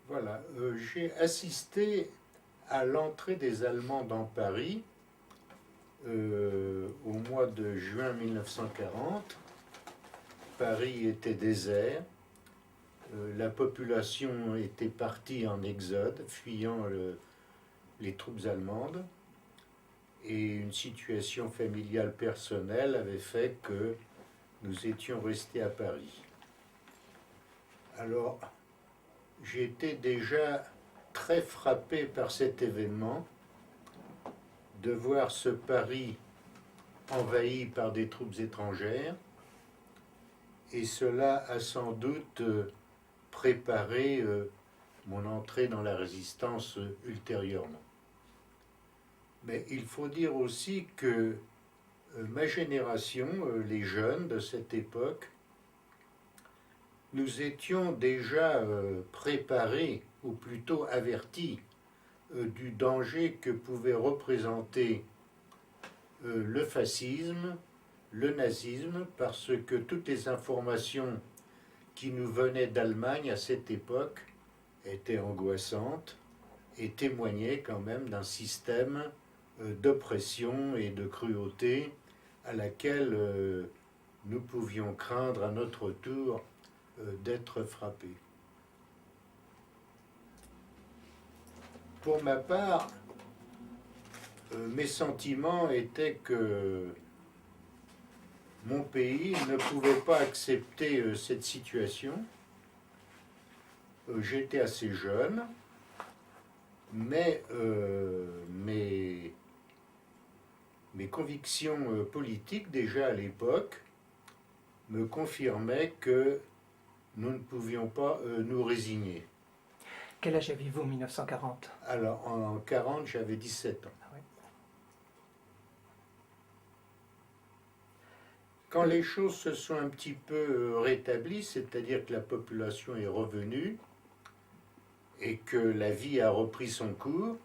Voilà, j'ai assisté à l'entrée des Allemands dans Paris au mois de juin 1940. Paris était désert, la population était partie en exode, fuyant les troupes allemandes, et une situation familiale personnelle avait fait que nous étions restés à Paris. Alors, j'étais déjà très frappé par cet événement, de voir ce Paris envahi par des troupes étrangères, et cela a sans doute préparé mon entrée dans la résistance ultérieurement. Mais il faut dire aussi que ma génération, les jeunes de cette époque, nous étions déjà préparés, ou plutôt avertis, du danger que pouvait représenter le fascisme, le nazisme, parce que toutes les informations qui nous venaient d'Allemagne à cette époque étaient angoissantes et témoignaient quand même d'un système d'oppression et de cruauté à laquelle nous pouvions craindre à notre tour d'être frappés. Pour ma part, mes sentiments étaient que mon pays ne pouvait pas accepter cette situation. J'étais assez jeune, mais mes convictions politiques déjà à l'époque me confirmaient que nous ne pouvions pas nous résigner. Quel âge aviez-vous en 1940? Alors en 1940, j'avais 17 ans. Ah oui. Quand les choses se sont un petit peu rétablies, c'est-à-dire que la population est revenue et que la vie a repris son cours,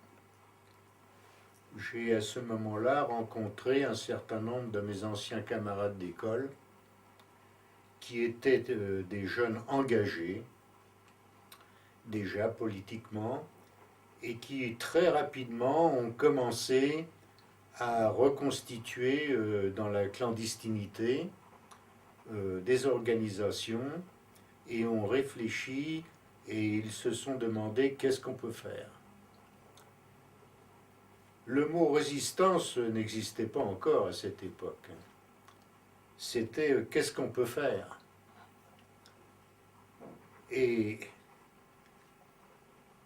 j'ai à ce moment-là rencontré un certain nombre de mes anciens camarades d'école qui étaient des jeunes engagés, déjà politiquement, et qui très rapidement ont commencé à reconstituer dans la clandestinité des organisations et ont réfléchi et ils se sont demandé qu'est-ce qu'on peut faire. Le mot résistance n'existait pas encore à cette époque. C'était qu'est-ce qu'on peut faire. Et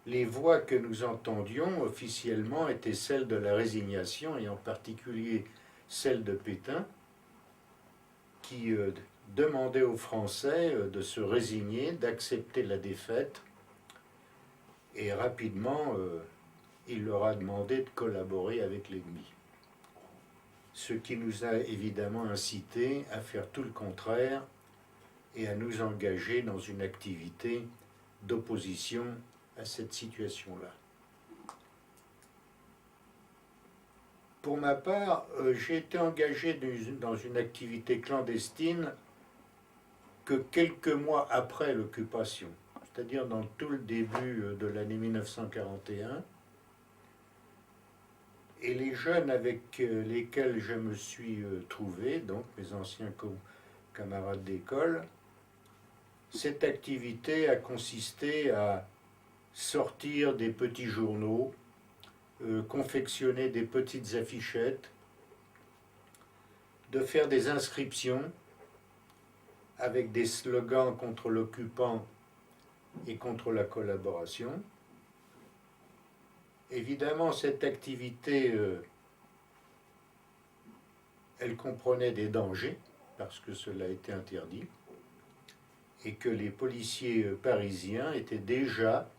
les voix que nous entendions officiellement étaient celles de la résignation, et en particulier celle de Pétain, qui demandait aux Français de se résigner, d'accepter la défaite, et rapidement, il leur a demandé de collaborer avec l'ennemi. Ce qui nous a évidemment incité à faire tout le contraire et à nous engager dans une activité d'opposition à cette situation-là. Pour ma part, j'ai été engagé dans une activité clandestine que quelques mois après l'occupation, c'est-à-dire dans tout le début de l'année 1941. Et les jeunes avec lesquels je me suis trouvé, donc mes anciens camarades d'école, cette activité a consisté à sortir des petits journaux, confectionner des petites affichettes, de faire des inscriptions avec des slogans contre l'occupant et contre la collaboration. Évidemment, cette activité, elle comprenait des dangers, parce que cela était interdit, et que les policiers parisiens étaient déjà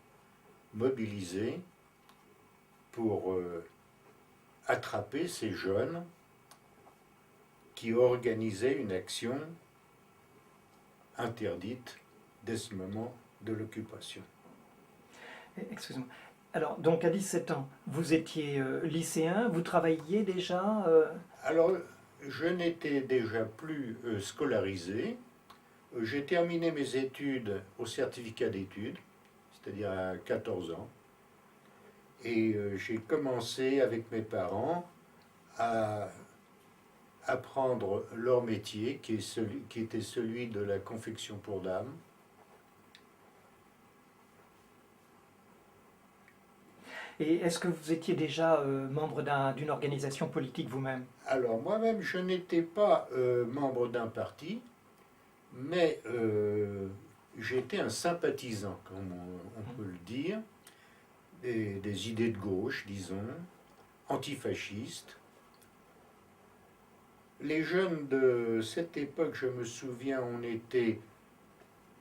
mobilisés pour attraper ces jeunes qui organisaient une action interdite dès ce moment de l'occupation. Excusez-moi. Alors, donc à 17 ans, vous étiez lycéen, vous travailliez déjà Alors, je n'étais déjà plus scolarisé. J'ai terminé mes études au certificat d'études, c'est-à-dire à 14 ans. Et j'ai commencé avec mes parents à apprendre leur métier, qui était celui de la confection pour dames. Et est-ce que vous étiez déjà membre d'une organisation politique vous-même? Alors moi-même, je n'étais pas membre d'un parti, mais j'étais un sympathisant, comme on peut le dire, des idées de gauche, disons, antifascistes. Les jeunes de cette époque, je me souviens, on était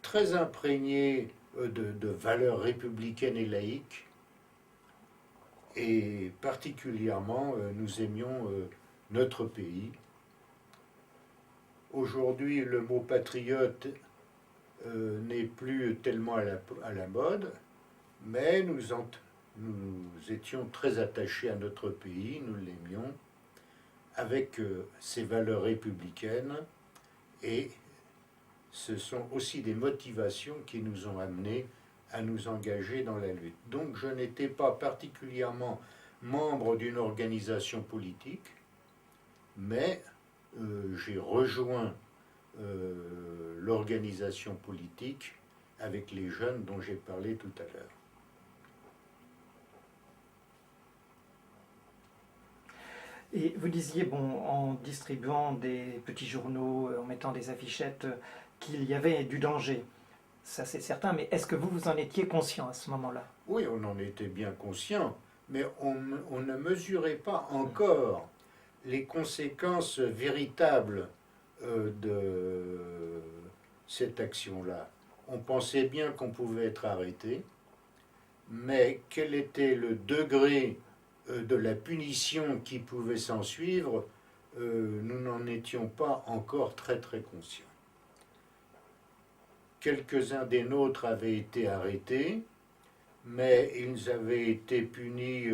très imprégnés de valeurs républicaines et laïques, et particulièrement, nous aimions notre pays. Aujourd'hui, le mot patriote n'est plus tellement à la mode, mais nous étions très attachés à notre pays, nous l'aimions, avec ses valeurs républicaines, et ce sont aussi des motivations qui nous ont amenés à nous engager dans la lutte. Donc je n'étais pas particulièrement membre d'une organisation politique, mais j'ai rejoint l'organisation politique avec les jeunes dont j'ai parlé tout à l'heure. Et vous disiez, bon, en distribuant des petits journaux, en mettant des affichettes, qu'il y avait du danger. Ça c'est certain, mais est-ce que vous en étiez conscient à ce moment-là? Oui, on en était bien conscient, mais on ne mesurait pas encore les conséquences véritables de cette action-là. On pensait bien qu'on pouvait être arrêté, mais quel était le degré de la punition qui pouvait s'en suivre, nous n'en étions pas encore très très conscients. Quelques-uns des nôtres avaient été arrêtés, mais ils avaient été punis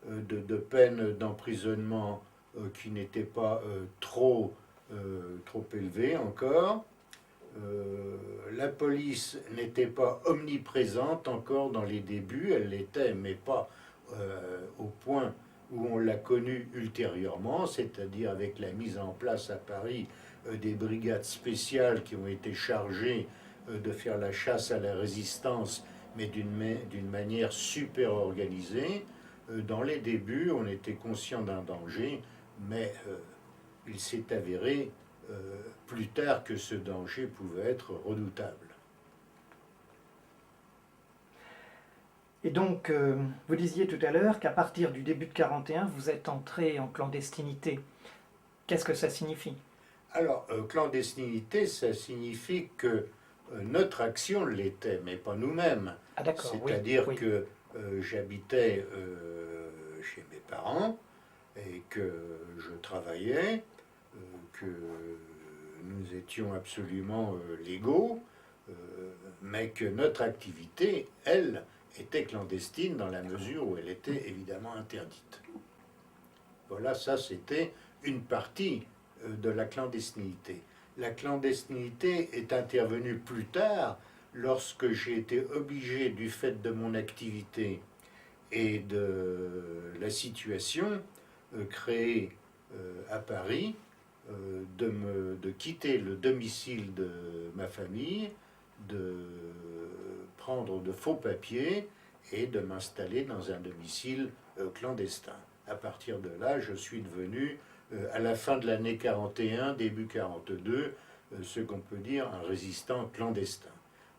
de peines d'emprisonnement qui n'étaient pas trop élevées encore. La police n'était pas omniprésente encore dans les débuts, elle l'était, mais pas au point où on l'a connue ultérieurement, c'est-à-dire avec la mise en place à Paris des brigades spéciales qui ont été chargées de faire la chasse à la résistance, mais d'une manière super organisée. Dans les débuts, on était conscient d'un danger, mais il s'est avéré plus tard que ce danger pouvait être redoutable. Et donc, vous disiez tout à l'heure qu'à partir du début de 41, vous êtes entré en clandestinité. Qu'est-ce que ça signifie? Alors, clandestinité, ça signifie que notre action l'était, mais pas nous-mêmes. Ah d'accord, C'est-à-dire oui. que j'habitais chez mes parents et que je travaillais, que nous étions absolument légaux, mais que notre activité, elle, était clandestine dans la mesure où elle était évidemment interdite. Voilà, ça c'était une partie de la clandestinité. La clandestinité est intervenue plus tard, lorsque j'ai été obligé, du fait de mon activité et de la situation créée à Paris, de quitter le domicile de ma famille, de prendre de faux papiers et de m'installer dans un domicile clandestin. À partir de là, je suis devenu, à la fin de l'année 41, début 42, ce qu'on peut dire un résistant clandestin.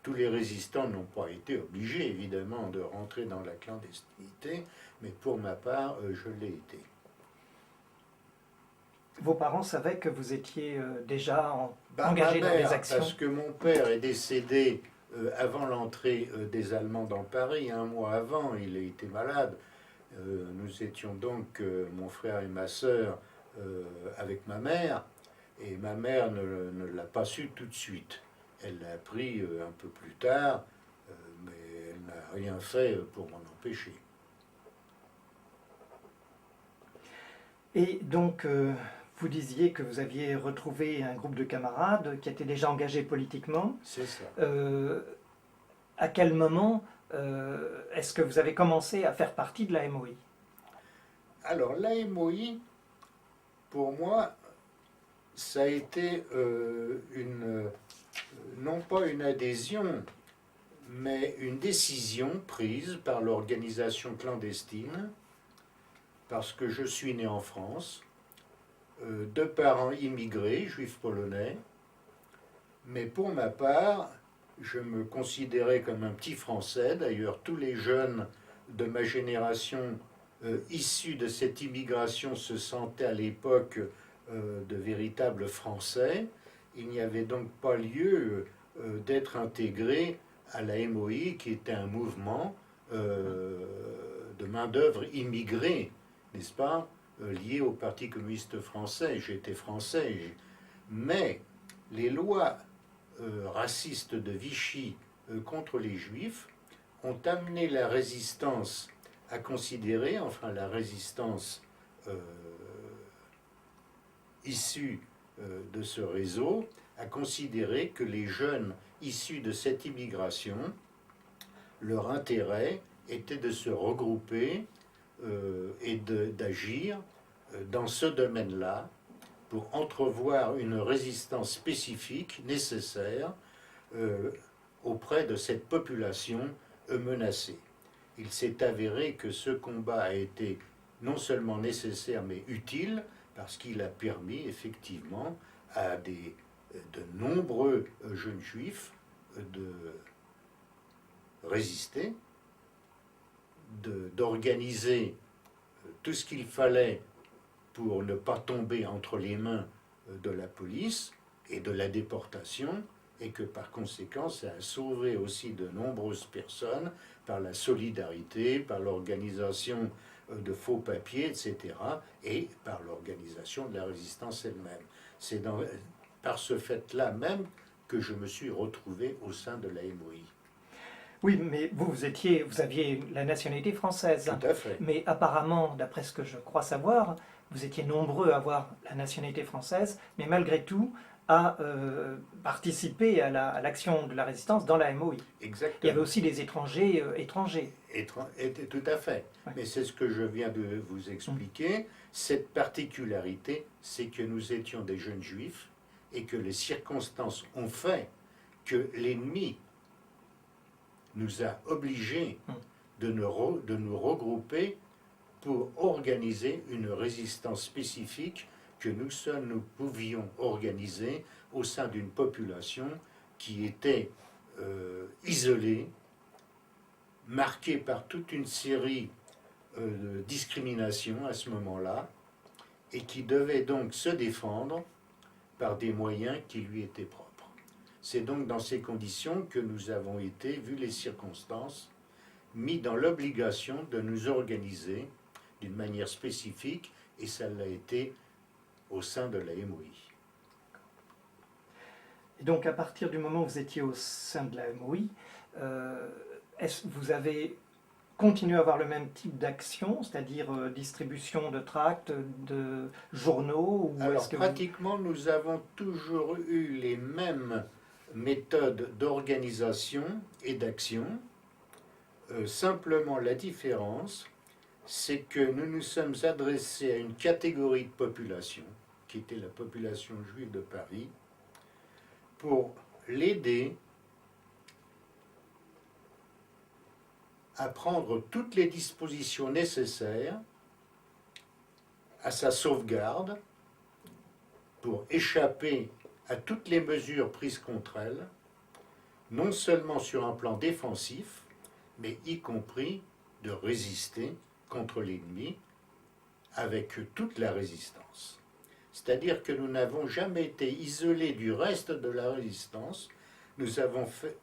Tous les résistants n'ont pas été obligés, évidemment, de rentrer dans la clandestinité, mais pour ma part, je l'ai été. Vos parents savaient que vous étiez déjà engagé dans les actions? Parce que mon père est décédé avant l'entrée des Allemands dans Paris, un mois avant, il a été malade. Nous étions donc, mon frère et ma sœur, avec ma mère, et ma mère ne l'a pas su tout de suite. Elle l'a appris un peu plus tard, mais elle n'a rien fait pour m'en empêcher. Et donc, vous disiez que vous aviez retrouvé un groupe de camarades qui étaient déjà engagés politiquement. C'est ça. À quel moment est-ce que vous avez commencé à faire partie de la MOI? Alors, la MOI, pour moi, ça a été non pas une adhésion, mais une décision prise par l'organisation clandestine, parce que je suis né en France, de parents immigrés, juifs polonais, mais pour ma part, je me considérais comme un petit Français. D'ailleurs, tous les jeunes de ma génération issus de cette immigration se sentaient à l'époque de véritables Français. Il n'y avait donc pas lieu d'être intégré à la MOI, qui était un mouvement de main-d'œuvre immigrée, n'est-ce pas, lié au Parti communiste français. J'étais français, mais les lois racistes de Vichy contre les Juifs ont amené la résistance à considérer, enfin la résistance issue de ce réseau, à considérer que les jeunes issus de cette immigration, leur intérêt était de se regrouper et d'agir dans ce domaine-là pour entrevoir une résistance spécifique nécessaire auprès de cette population menacée. Il s'est avéré que ce combat a été non seulement nécessaire mais utile, parce qu'il a permis effectivement à de nombreux jeunes juifs de résister, d'organiser tout ce qu'il fallait pour ne pas tomber entre les mains de la police et de la déportation, et que par conséquent ça a sauvé aussi de nombreuses personnes par la solidarité, par l'organisation de faux papiers, etc., et par l'organisation de la résistance elle-même. C'est par ce fait-là même que je me suis retrouvé au sein de la MOI. Oui, mais vous aviez la nationalité française. Tout à fait. Mais apparemment, d'après ce que je crois savoir, vous étiez nombreux à avoir la nationalité française, mais malgré tout à participer à l'action de la résistance dans la MOI. Exactement. Il y avait aussi des étrangers étrangers. Tout à fait. Ouais. Mais c'est ce que je viens de vous expliquer. Cette particularité, c'est que nous étions des jeunes juifs et que les circonstances ont fait que l'ennemi nous a obligés de nous regrouper pour organiser une résistance spécifique que nous pouvions organiser au sein d'une population qui était isolée, marquée par toute une série de discriminations à ce moment-là, et qui devait donc se défendre par des moyens qui lui étaient propres. C'est donc dans ces conditions que nous avons été, vu les circonstances, mis dans l'obligation de nous organiser d'une manière spécifique, et ça l'a été au sein de la MOI. Et donc à partir du moment où vous étiez au sein de la MOI, vous avez continué à avoir le même type d'action, c'est-à-dire distribution de tracts, de journaux ou Alors pratiquement, nous avons toujours eu les mêmes méthodes d'organisation et d'action. Simplement la différence, c'est que nous nous sommes adressés à une catégorie de population, qui était la population juive de Paris, pour l'aider à prendre toutes les dispositions nécessaires à sa sauvegarde pour échapper à toutes les mesures prises contre elle, non seulement sur un plan défensif, mais y compris de résister contre l'ennemi avec toute la résistance. C'est-à-dire que nous n'avons jamais été isolés du reste de la résistance, nous avons fait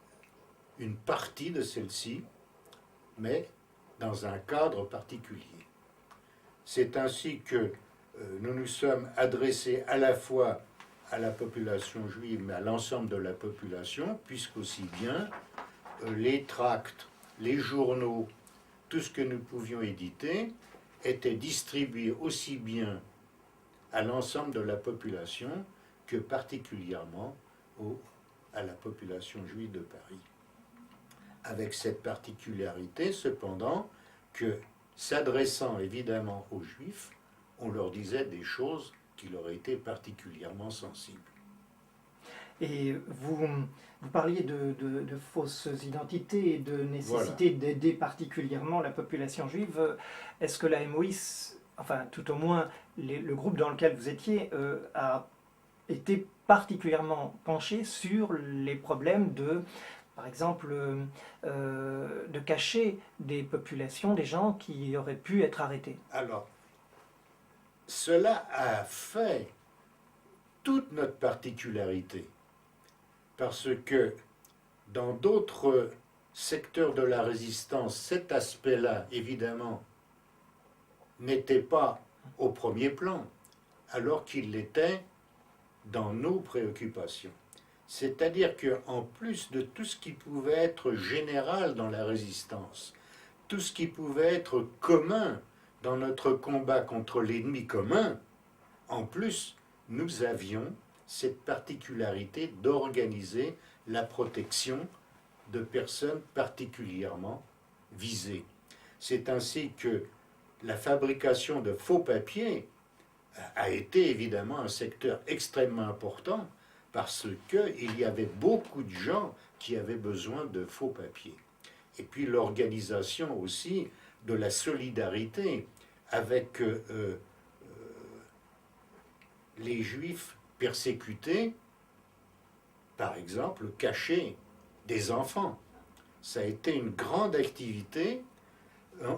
une partie de celle-ci, mais dans un cadre particulier. C'est ainsi que nous nous sommes adressés à la fois à la population juive, mais à l'ensemble de la population, puisqu'aussi bien les tracts, les journaux, tout ce que nous pouvions éditer était distribué aussi bien à l'ensemble de la population que particulièrement à la population juive de Paris. avec cette particularité cependant que, s'adressant évidemment aux Juifs, on leur disait des choses qui leur étaient particulièrement sensibles. Et vous parliez de fausses identités et de nécessité d'aider particulièrement la population juive. Est-ce que la MOI, enfin tout au moins le groupe dans lequel vous étiez, a été particulièrement penché sur les problèmes par exemple, de cacher des populations, des gens qui auraient pu être arrêtés? Alors, cela a fait toute notre particularité, parce que dans d'autres secteurs de la résistance, cet aspect-là, évidemment, n'était pas au premier plan, alors qu'il l'était dans nos préoccupations. C'est-à-dire qu'en plus de tout ce qui pouvait être général dans la résistance, tout ce qui pouvait être commun dans notre combat contre l'ennemi commun, en plus, nous avions cette particularité d'organiser la protection de personnes particulièrement visées. C'est ainsi que la fabrication de faux papiers a été évidemment un secteur extrêmement important parce qu'il y avait beaucoup de gens qui avaient besoin de faux papiers. Et puis l'organisation aussi de la solidarité avec les Juifs persécutés, par exemple, cacher des enfants. Ça a été une grande activité,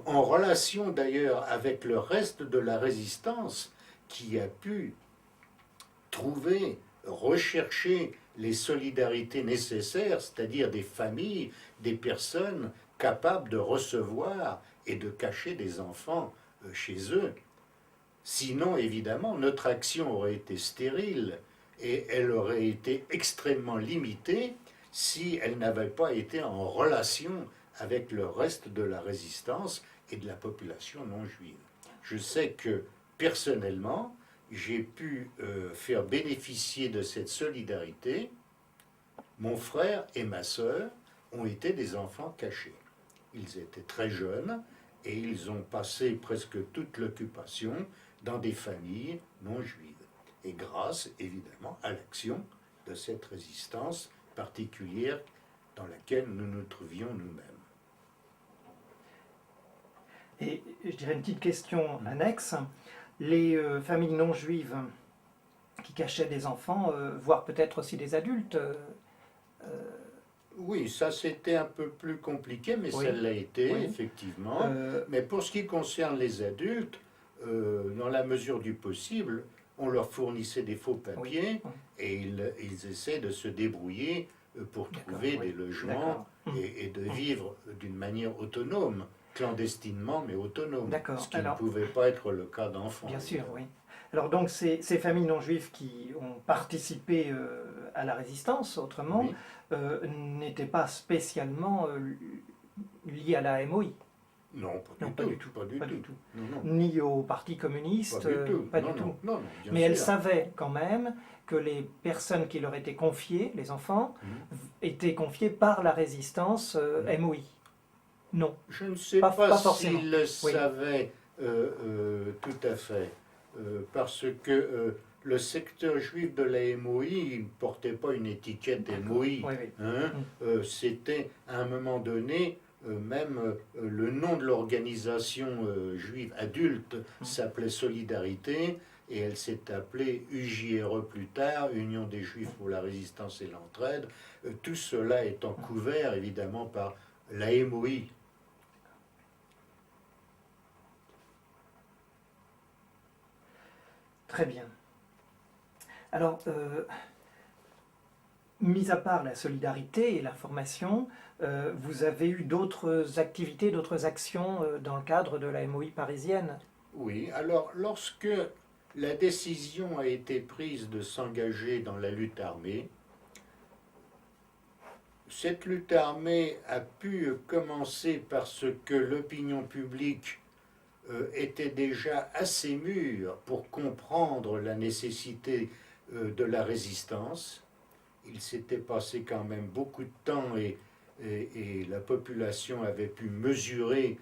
en relation d'ailleurs avec le reste de la résistance, qui a pu trouver, rechercher les solidarités nécessaires, c'est-à-dire des familles, des personnes capables de recevoir et de cacher des enfants chez eux. Sinon, évidemment, notre action aurait été stérile et elle aurait été extrêmement limitée si elle n'avait pas été en relation avec le reste de la résistance et de la population non juive. Je sais que, personnellement, j'ai pu faire bénéficier de cette solidarité. Mon frère et ma sœur ont été des enfants cachés. Ils étaient très jeunes et ils ont passé presque toute l'occupation dans des familles non juives. Et grâce, évidemment, à l'action de cette résistance particulière dans laquelle nous nous trouvions nous-mêmes. Et je dirais une petite question annexe. Les familles non juives qui cachaient des enfants, voire peut-être aussi des adultes. Oui, ça c'était un peu plus compliqué, mais Oui. ça l'a été, Oui. effectivement. Mais pour ce qui concerne les adultes, dans la mesure du possible, on leur fournissait des faux papiers Oui. et ils essaient de se débrouiller pour trouver des logements et de vivre d'une manière autonome, clandestinement mais autonome, ce qui ne pouvait pas être le cas d'enfants. Bien sûr, oui. Alors donc ces familles non juives qui ont participé à la résistance, autrement, n'étaient pas spécialement liées à la MOI. Non, pas du tout. Non. Ni au Parti communiste, pas du tout. Non, mais elles savaient quand même que les personnes qui leur étaient confiées, les enfants, étaient confiées par la résistance MOI. Non. Je ne sais pas s'ils le savaient tout à fait, parce que le secteur juif de la MOI ne portait pas une étiquette MOI. C'était à un moment donné, même le nom de l'organisation juive adulte s'appelait Solidarité, et elle s'est appelée UJRE plus tard, Union des Juifs pour la Résistance et l'Entraide, tout cela étant couvert évidemment par la MOI. Très bien. Alors, mis à part la solidarité et la formation, vous avez eu d'autres activités, d'autres actions dans le cadre de la MOI parisienne? Oui, alors lorsque la décision a été prise de s'engager dans la lutte armée, cette lutte armée a pu commencer parce que l'opinion publique était déjà assez mûre pour comprendre la nécessité de la résistance. Il s'était passé quand même beaucoup de temps et et la population avait pu mesurer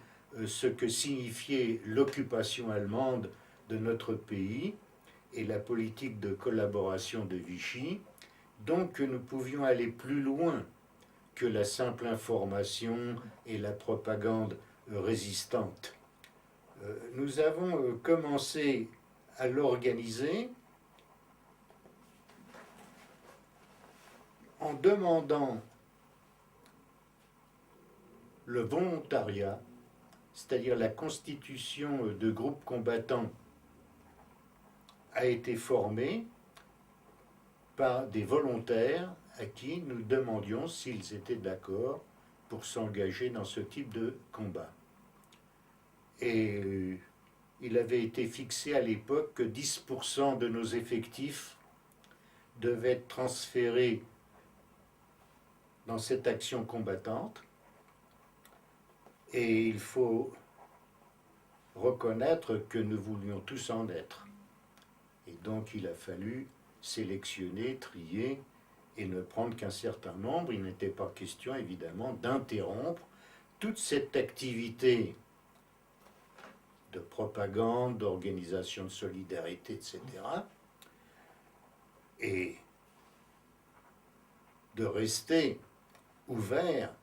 ce que signifiait l'occupation allemande de notre pays et la politique de collaboration de Vichy, donc nous pouvions aller plus loin que la simple information et la propagande résistante. Nous avons commencé à l'organiser en demandant le volontariat, c'est-à-dire la constitution de groupes combattants, a été formée par des volontaires à qui nous demandions s'ils étaient d'accord pour s'engager dans ce type de combat. Et il avait été fixé à l'époque que 10% de nos effectifs devaient être transférés dans cette action combattante. Et il faut reconnaître que nous voulions tous en être. Et donc il a fallu sélectionner, trier et ne prendre qu'un certain nombre. Il n'était pas question évidemment d'interrompre toute cette activité de propagande, d'organisation de solidarité, etc. Et de rester ouvert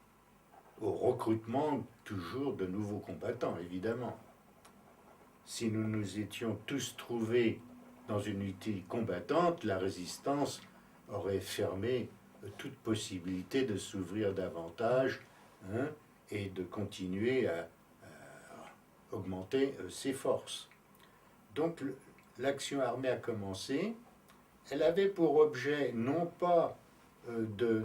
au recrutement toujours de nouveaux combattants, évidemment. Si nous nous étions tous trouvés dans une unité combattante, la résistance aurait fermé toute possibilité de s'ouvrir davantage, et de continuer à augmenter ses forces. Donc l'action armée a commencé. Elle avait pour objet non pas de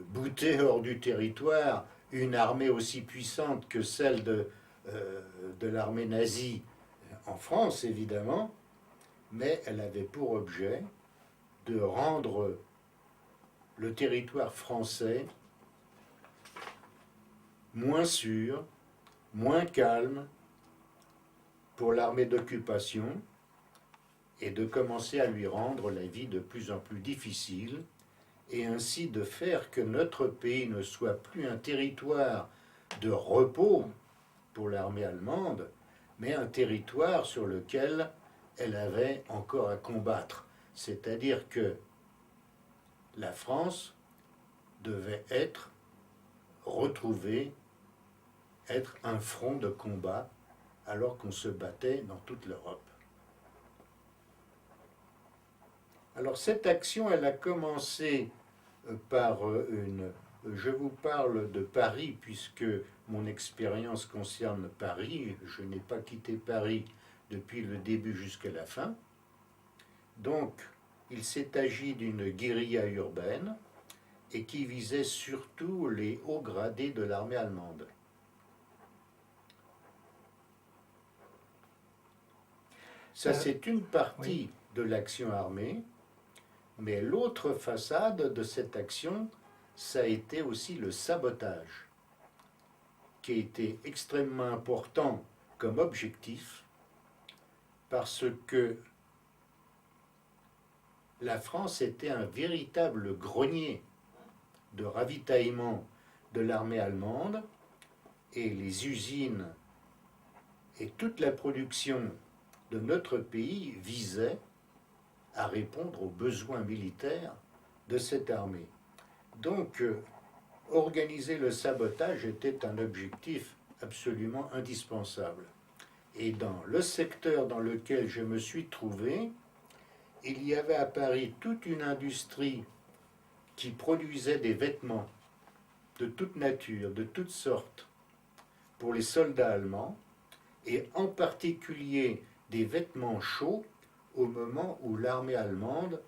bouter hors du territoire une armée aussi puissante que celle de l'armée nazie en France, évidemment, mais elle avait pour objet de rendre le territoire français moins sûr, moins calme pour l'armée d'occupation et de commencer à lui rendre la vie de plus en plus difficile et ainsi de faire que notre pays ne soit plus un territoire de repos pour l'armée allemande, mais un territoire sur lequel elle avait encore à combattre. C'est-à-dire que la France devait être retrouvée, être un front de combat alors qu'on se battait dans toute l'Europe. Alors cette action, elle a commencé par une... Je vous parle de Paris puisque mon expérience concerne Paris. Je n'ai pas quitté Paris depuis le début jusqu'à la fin. Donc, il s'est agi d'une guérilla urbaine et qui visait surtout les hauts gradés de l'armée allemande. Ça, c'est une partie de l'action armée, mais l'autre façade de cette action, ça a été aussi le sabotage, qui a été extrêmement important comme objectif, parce que la France était un véritable grenier de ravitaillement de l'armée allemande, et les usines et toute la production de notre pays visaient à répondre aux besoins militaires de cette armée. Donc, organiser le sabotage était un objectif absolument indispensable. Et dans le secteur dans lequel je me suis trouvé, il y avait à Paris toute une industrie qui produisait des vêtements de toute nature, de toutes sortes, pour les soldats allemands, et en particulier des vêtements chauds au moment où l'armée allemande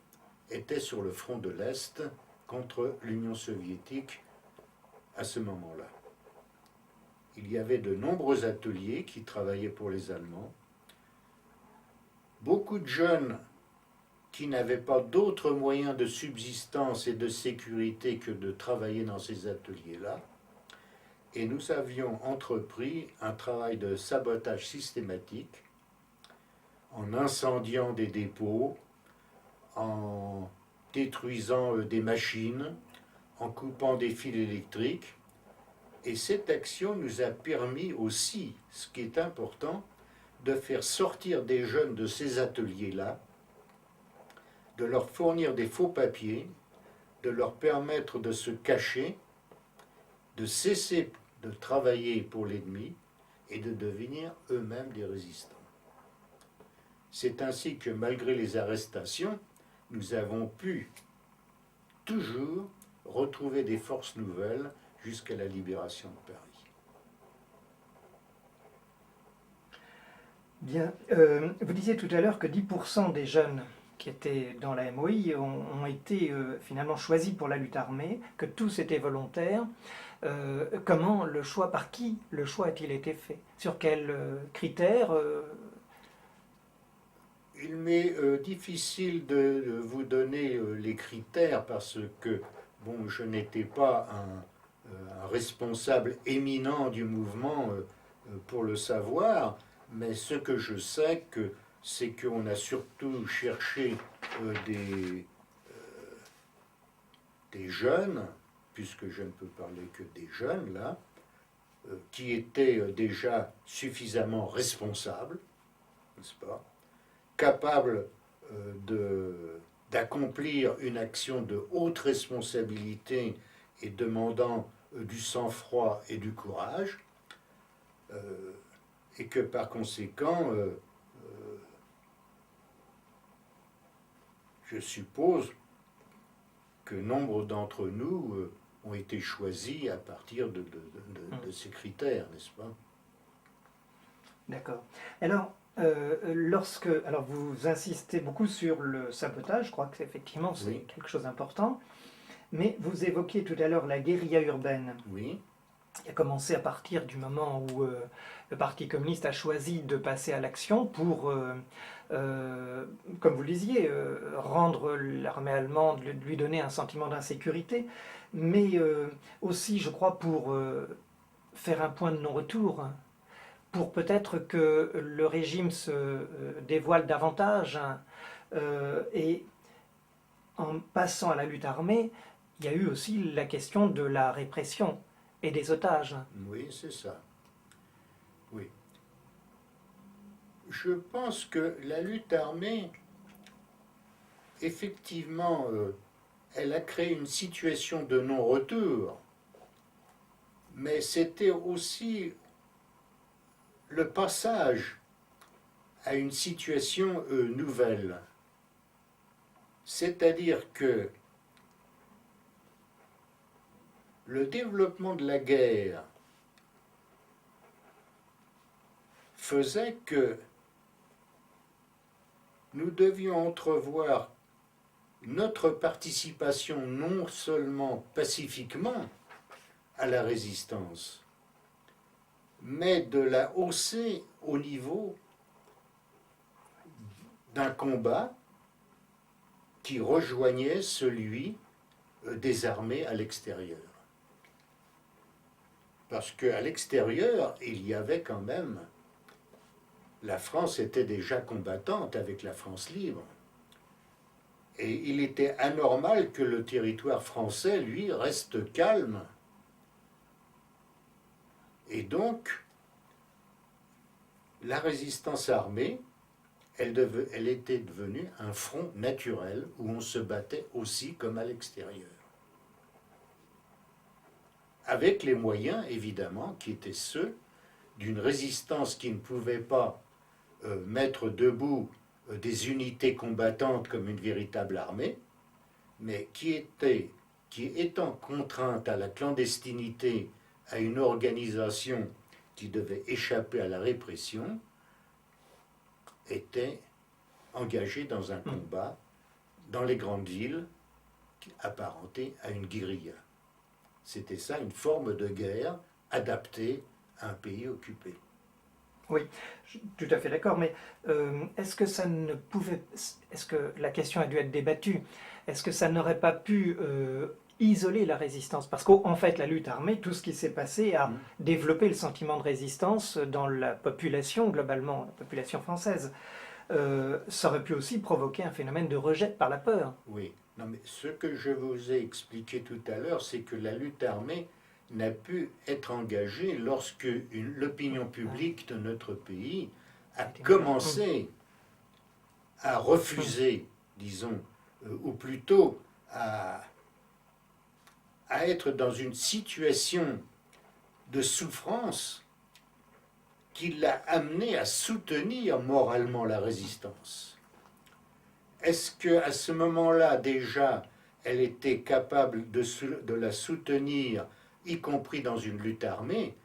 était sur le front de l'Est contre l'Union soviétique à ce moment-là. Il y avait de nombreux ateliers qui travaillaient pour les Allemands. Beaucoup de jeunes qui n'avaient pas d'autres moyens de subsistance et de sécurité que de travailler dans ces ateliers-là. Et nous avions entrepris un travail de sabotage systématique en incendiant des dépôts, en détruisant des machines, en coupant des fils électriques. Et cette action nous a permis aussi, ce qui est important, de faire sortir des jeunes de ces ateliers-là, de leur fournir des faux papiers, de leur permettre de se cacher, de cesser de travailler pour l'ennemi et de devenir eux-mêmes des résistants. C'est ainsi que malgré les arrestations, nous avons pu toujours retrouver des forces nouvelles jusqu'à la libération de Paris. Bien, vous disiez tout à l'heure que 10% des jeunes qui étaient dans la MOI ont été finalement choisis pour la lutte armée, que tous étaient volontaires. Comment le choix, par qui le choix a-t-il été fait? Sur quels critères Il m'est difficile de vous donner les critères parce que bon, je n'étais pas un responsable éminent du mouvement pour le savoir, mais ce que je sais, c'est qu'on a surtout cherché des jeunes, puisque je ne peux parler que des jeunes là, qui étaient déjà suffisamment responsables, n'est-ce pas, capables d'accomplir une action de haute responsabilité et demandant du sang-froid et du courage, et que par conséquent, je suppose que nombre d'entre nous ont été choisis à partir de ces critères, n'est-ce pas? D'accord. Alors, alors vous insistez beaucoup sur le sabotage, je crois que effectivement c'est Oui. quelque chose d'important, mais vous évoquiez tout à l'heure la guérilla urbaine. Oui, qui a commencé à partir du moment où le Parti communiste a choisi de passer à l'action pour, comme vous le disiez, rendre l'armée allemande, lui donner un sentiment d'insécurité, mais aussi, je crois, pour faire un point de non-retour, pour peut-être que le régime se dévoile davantage, et en passant à la lutte armée, il y a eu aussi la question de la répression et des otages. oui, c'est ça. Oui. Je pense que la lutte armée, effectivement, elle a créé une situation de non-retour, mais c'était aussi le passage à une situation nouvelle. C'est-à-dire que le développement de la guerre faisait que nous devions entrevoir notre participation non seulement pacifiquement à la résistance, mais de la hausser au niveau d'un combat qui rejoignait celui des armées à l'extérieur. Parce qu'à l'extérieur, il y avait quand même... La France était déjà combattante avec la France libre. Et il était anormal que le territoire français, lui, reste calme. Et donc, la résistance armée, elle était devenue un front naturel où on se battait aussi comme à l'extérieur. Avec les moyens, évidemment, qui étaient ceux d'une résistance qui ne pouvait pas mettre debout des unités combattantes comme une véritable armée, mais qui étant contrainte à la clandestinité, à une organisation qui devait échapper à la répression, était engagée dans un combat dans les grandes villes apparenté à une guérilla. C'était ça, une forme de guerre adaptée à un pays occupé. Oui, je suis tout à fait d'accord, mais est-ce que la question a dû être débattue? Est-ce que ça n'aurait pas pu isoler la résistance? Parce qu'en fait, la lutte armée, tout ce qui s'est passé a développé le sentiment de résistance dans la population, globalement, la population française. Ça aurait pu aussi provoquer un phénomène de rejet par la peur. Oui, Non, mais ce que je vous ai expliqué tout à l'heure, c'est que la lutte armée n'a pu être engagée lorsque l'opinion publique de notre pays a commencé à refuser, disons, ou plutôt à être dans une situation de souffrance qui l'a amené à soutenir moralement la résistance. Est-ce qu'à ce moment-là, déjà, elle était capable de la soutenir, y compris dans une lutte armée?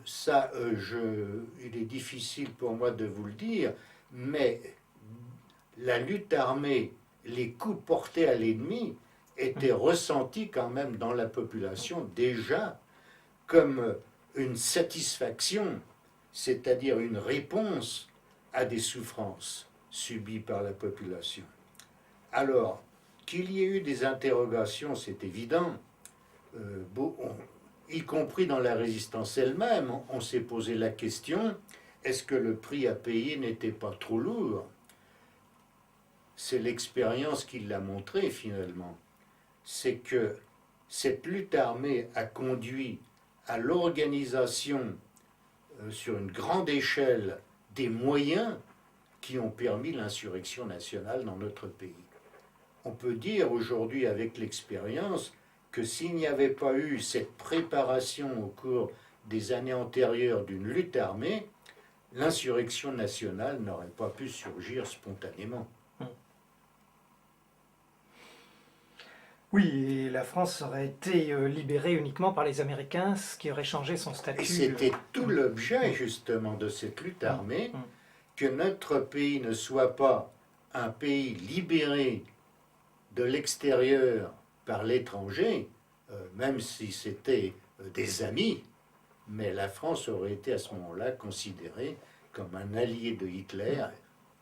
Ça, il est difficile pour moi de vous le dire, mais la lutte armée, les coups portés à l'ennemi, étaient ressentis quand même dans la population déjà comme une satisfaction, c'est-à-dire une réponse à des souffrances subies par la population. Alors, qu'il y ait eu des interrogations, c'est évident, y compris dans la résistance elle-même, on s'est posé la question, est-ce que le prix à payer n'était pas trop lourd? C'est l'expérience qui l'a montré finalement. C'est que cette lutte armée a conduit à l'organisation sur une grande échelle des moyens qui ont permis l'insurrection nationale dans notre pays. On peut dire aujourd'hui avec l'expérience que s'il n'y avait pas eu cette préparation au cours des années antérieures d'une lutte armée, l'insurrection nationale n'aurait pas pu surgir spontanément. Oui, et la France aurait été libérée uniquement par les Américains, ce qui aurait changé son statut. Et c'était tout l'objet justement de cette lutte armée, que notre pays ne soit pas un pays libéré de l'extérieur par l'étranger, même si c'était des amis, mais la France aurait été à ce moment-là considérée comme un allié de Hitler,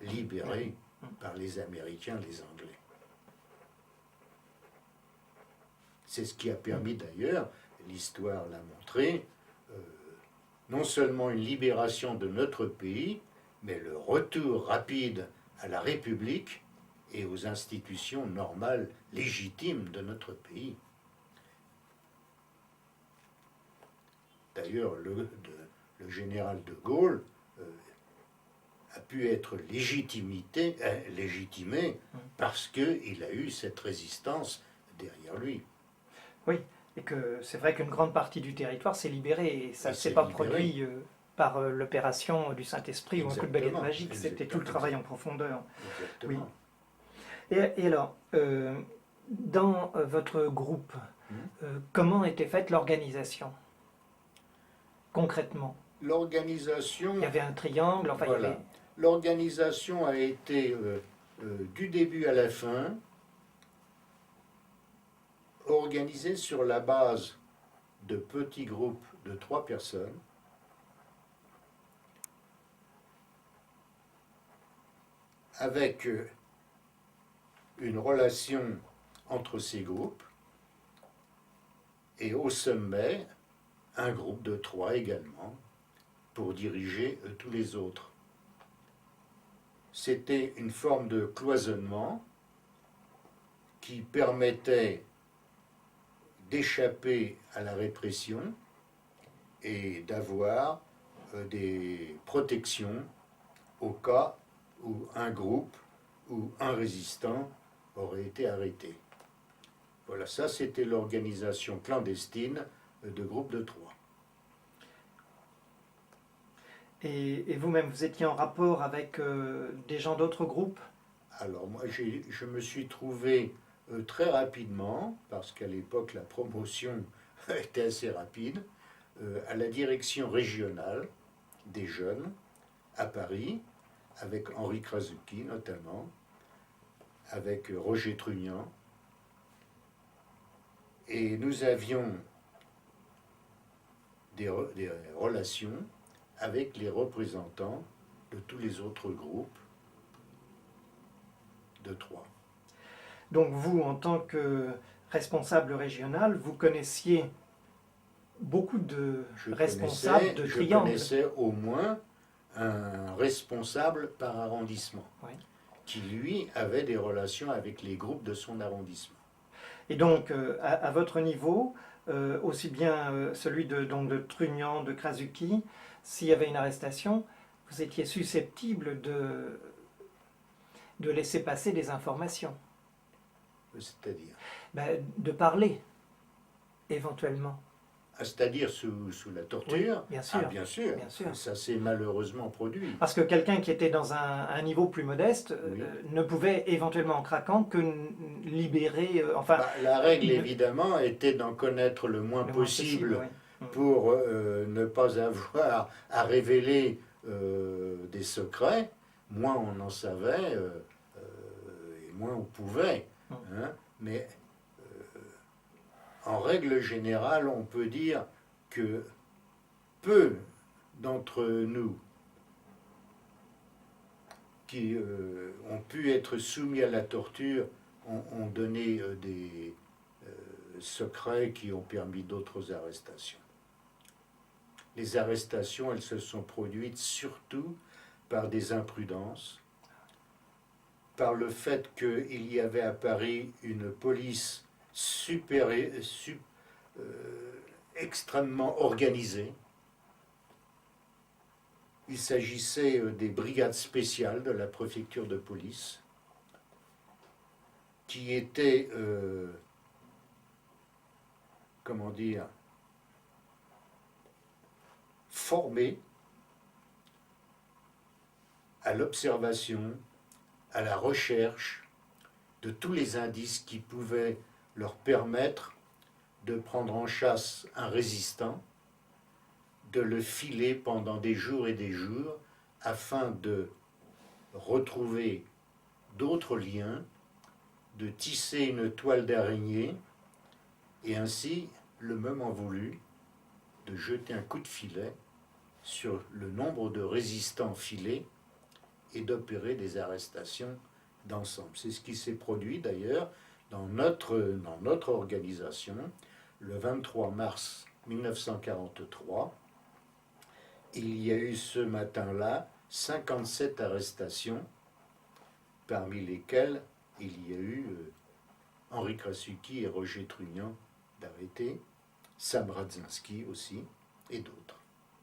libéré par les Américains, les Anglais. C'est ce qui a permis d'ailleurs, l'histoire l'a montré, non seulement une libération de notre pays, mais le retour rapide à la République et aux institutions normales, légitimes de notre pays. D'ailleurs, le général de Gaulle a pu être légitimé parce qu'il a eu cette résistance derrière lui. Oui, et que c'est vrai qu'une grande partie du territoire s'est libérée, et ça ne s'est pas produit par l'opération du Saint-Esprit ou un coup de baguette magique, c'était tout le travail en profondeur. Exactement. Oui. Et alors, dans votre groupe, comment était faite l'organisation, concrètement? L'organisation... Il y avait un triangle, enfin voilà. il y avait... L'organisation a été, du début à la fin, organisée sur la base de petits groupes de 3 personnes, avec une relation entre ces groupes, et au sommet, un groupe de 3 également, pour diriger tous les autres. C'était une forme de cloisonnement qui permettait d'échapper à la répression et d'avoir des protections au cas où un groupe ou un résistant aurait été arrêté. Voilà, ça c'était l'organisation clandestine de groupes de 3. Et vous-même, vous étiez en rapport avec des gens d'autres groupes? Alors moi, je me suis trouvé très rapidement, parce qu'à l'époque la promotion était assez rapide, à la direction régionale des jeunes à Paris, avec Henri Krasuki notamment, avec Roger Trunian, et nous avions des relations avec les représentants de tous les autres groupes de 3. Donc vous, en tant que responsable régional, vous connaissiez beaucoup de responsables de triangles. Je connaissais au moins un responsable par arrondissement, Oui. qui lui avait des relations avec les groupes de son arrondissement. Et donc, à votre niveau, aussi bien celui donc de Trugnan, de Krasuki, s'il y avait une arrestation, vous étiez susceptible de laisser passer des informations, C'est-à-dire de parler, éventuellement. C'est-à-dire sous la torture. Oui, bien sûr. Ah, bien sûr. Bien sûr. Ça s'est malheureusement produit. Parce que quelqu'un qui était dans un niveau plus modeste Oui. ne pouvait éventuellement, en craquant, que libérer... La règle, évidemment, était d'en connaître le moins le moins possible oui. pour ne pas avoir à révéler des secrets. Moins on en savait, et moins on pouvait. Hein. Mais en règle générale, on peut dire que peu d'entre nous qui ont pu être soumis à la torture ont donné des secrets qui ont permis d'autres arrestations. Les arrestations, elles se sont produites surtout par des imprudences, par le fait qu'il y avait à Paris une police extrêmement organisée. Il s'agissait des brigades spéciales de la préfecture de police qui étaient, formées à l'observation, à la recherche de tous les indices qui pouvaient leur permettre de prendre en chasse un résistant, de le filer pendant des jours et des jours afin de retrouver d'autres liens, de tisser une toile d'araignée et ainsi, le moment voulu, de jeter un coup de filet sur le nombre de résistants filés et d'opérer des arrestations d'ensemble. C'est ce qui s'est produit d'ailleurs dans notre organisation le 23 mars 1943. Il y a eu ce matin-là 57 arrestations, parmi lesquelles il y a eu Henri Krasuki et Roger Trugnan d'arrêtés, Sam Radzinski aussi, et d'autres.